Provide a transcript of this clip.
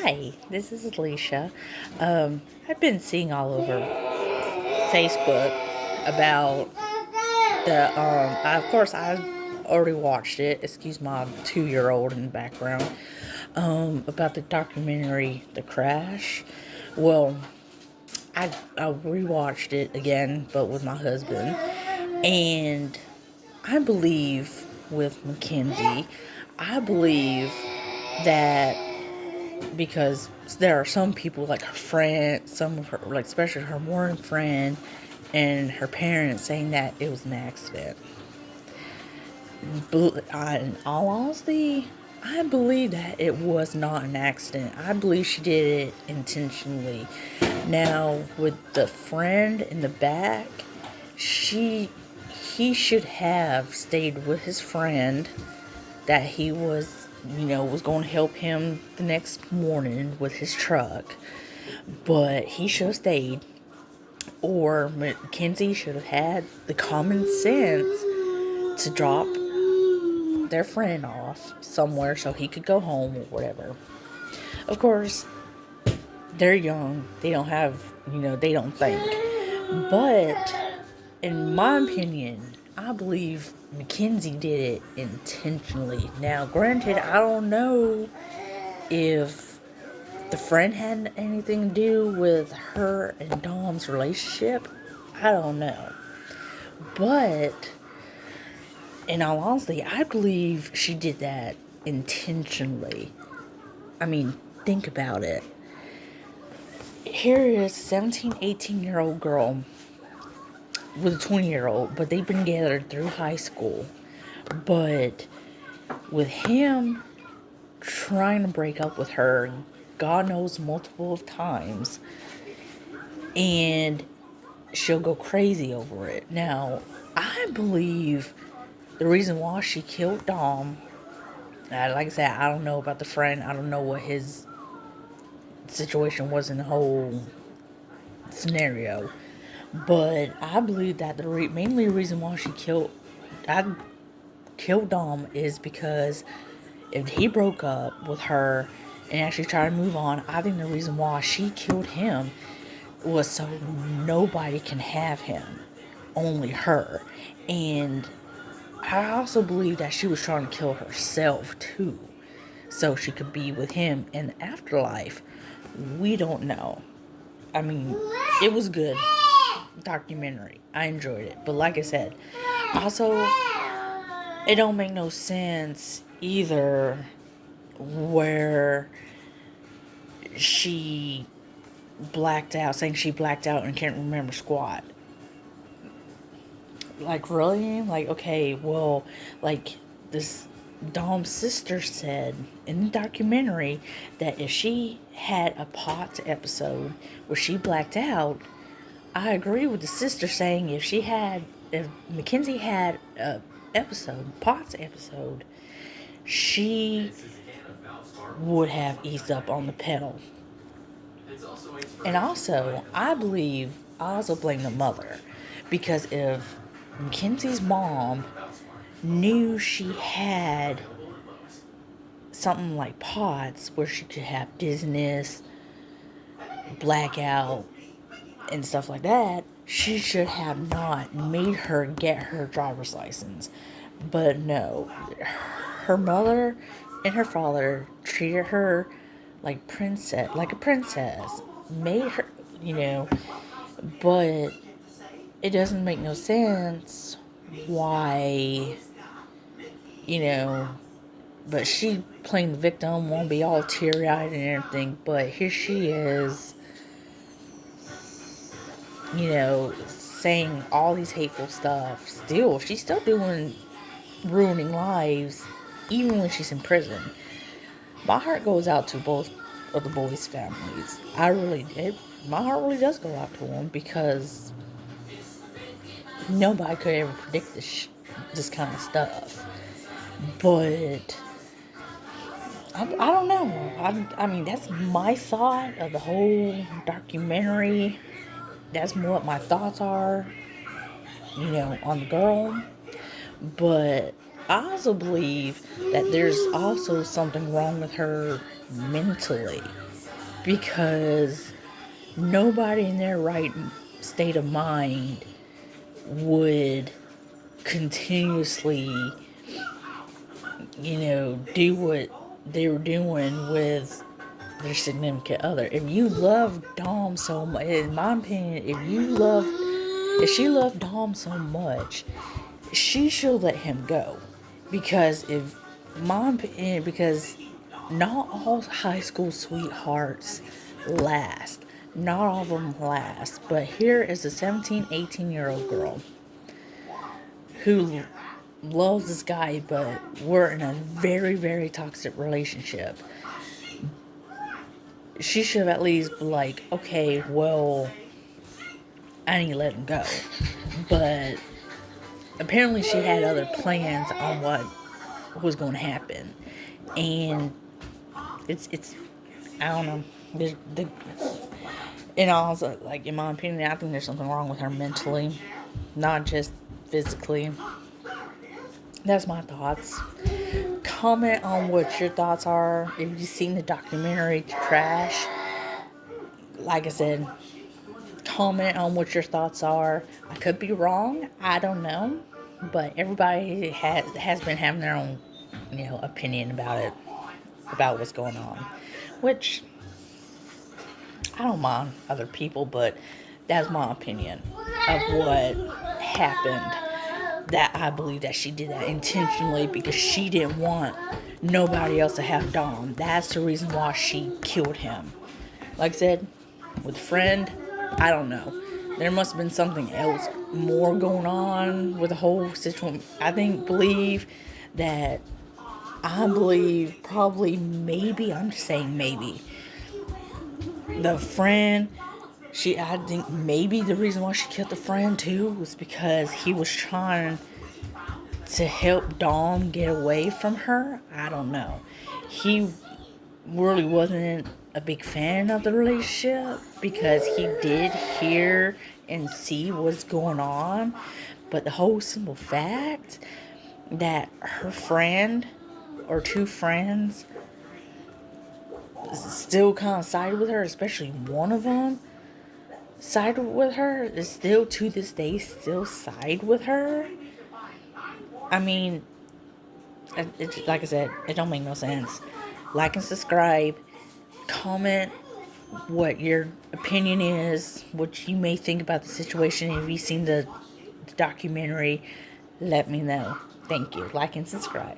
Hi, this is Alicia. I've been seeing all over Facebook about of course, I already watched it. Excuse my 2 year old in the background. About the documentary, The Crash. Well, I rewatched it again, but with my husband. And I believe with Mackenzie, I believe that because there are some people like her friend, some of her, like especially her one friend and her parents saying that it was an accident. But in all honesty, I believe that it was not an accident. I believe she did it intentionally. Now, with the friend in the back, she he should have stayed with his friend that he was going to help him the next morning with his truck. But he should have stayed. Or Mackenzie should have had the common sense to drop their friend off somewhere so he could go home or whatever. Of course, they're young. They don't have, they don't think. But in my opinion, I believe Mackenzie did it intentionally. Now, granted, I don't know if the friend had anything to do with her and Dom's relationship. I don't know. But, in all honesty, I believe she did that intentionally. I mean, think about it. Here is a 17, 18-year-old girl with a 20-year-old, but they've been together through high school. But with him trying to break up with her, God knows, multiple times, and she'll go crazy over it. Now, I believe the reason why she killed Dom, like I said, I don't know about the friend. I don't know what his situation was in the whole scenario. But I believe that the mainly reason why I killed Dom is because if he broke up with her and actually tried to move on, I think the reason why she killed him was so nobody can have him, only her. And I also believe that she was trying to kill herself too, so she could be with him in the afterlife. We don't know. I mean, it was good documentary. I enjoyed it. But like I said, also, it don't make no sense either where she blacked out, saying she blacked out and can't remember squat. Like, really? Like, okay, well, like, this Dom's sister said in the documentary that if she had a pot episode where she blacked out, I agree with the sister saying if Mackenzie had a Potts episode, she would have eased up on the pedal. And also, I also blame the mother. Because if Mackenzie's mom knew she had something like Potts where she could have dizziness, blackout, and stuff like that, she should have not made her get her driver's license. But no, her mother and her father treated her like a princess, made her, but it doesn't make no sense why, you know, but she playing the victim, won't be all teary-eyed and everything, but here she is, saying all these hateful stuff. She's still doing ruining lives, even when she's in prison. My heart goes out to both of the boys' families. My heart really does go out to them because nobody could ever predict this kind of stuff. But I don't know. I mean, that's my thought of the whole documentary. That's what my thoughts are, on the girl. But I also believe that there's also something wrong with her mentally. because nobody in their right state of mind would continuously, do what they were doing with their significant other. If you love Dom so much, in my opinion, if she loved Dom so much, she should let him go. Because because not all high school sweethearts last. Not all of them last. But here is a 17, 18-year-old girl who loves this guy, but we're in a very, very toxic relationship. She should have at least be like, okay, well, I need to let him go. But apparently she had other plans on what was going to happen. And it's I don't know. In my opinion, I think there's something wrong with her mentally, not just physically. That's my thoughts. Comment on what your thoughts are. If you've seen the documentary Crash, like I said, comment on what your thoughts are. I could be wrong. I don't know. But everybody has been having their own, opinion about it, about what's going on. Which, I don't mind other people, but that's my opinion of what happened. That I believe that she did that intentionally because she didn't want nobody else to have Dom. That's the reason why she killed him. Like I said, with a friend, I don't know. There must have been something else more going on with the whole situation. I believe probably, maybe, I'm just saying maybe, the friend, I think maybe the reason why she killed the friend too was because he was trying to help Dom get away from her. I don't know. He really wasn't a big fan of the relationship because he did hear and see what's going on. But the whole simple fact that her friend or two friends still kind of sided with her, especially one of them sided with her, is still to this day still side with her. I mean, it's like I said, it don't make no sense. Like and subscribe. Comment what your opinion is, what you may think about the situation. If you've seen the documentary, let me know. Thank you. Like and subscribe.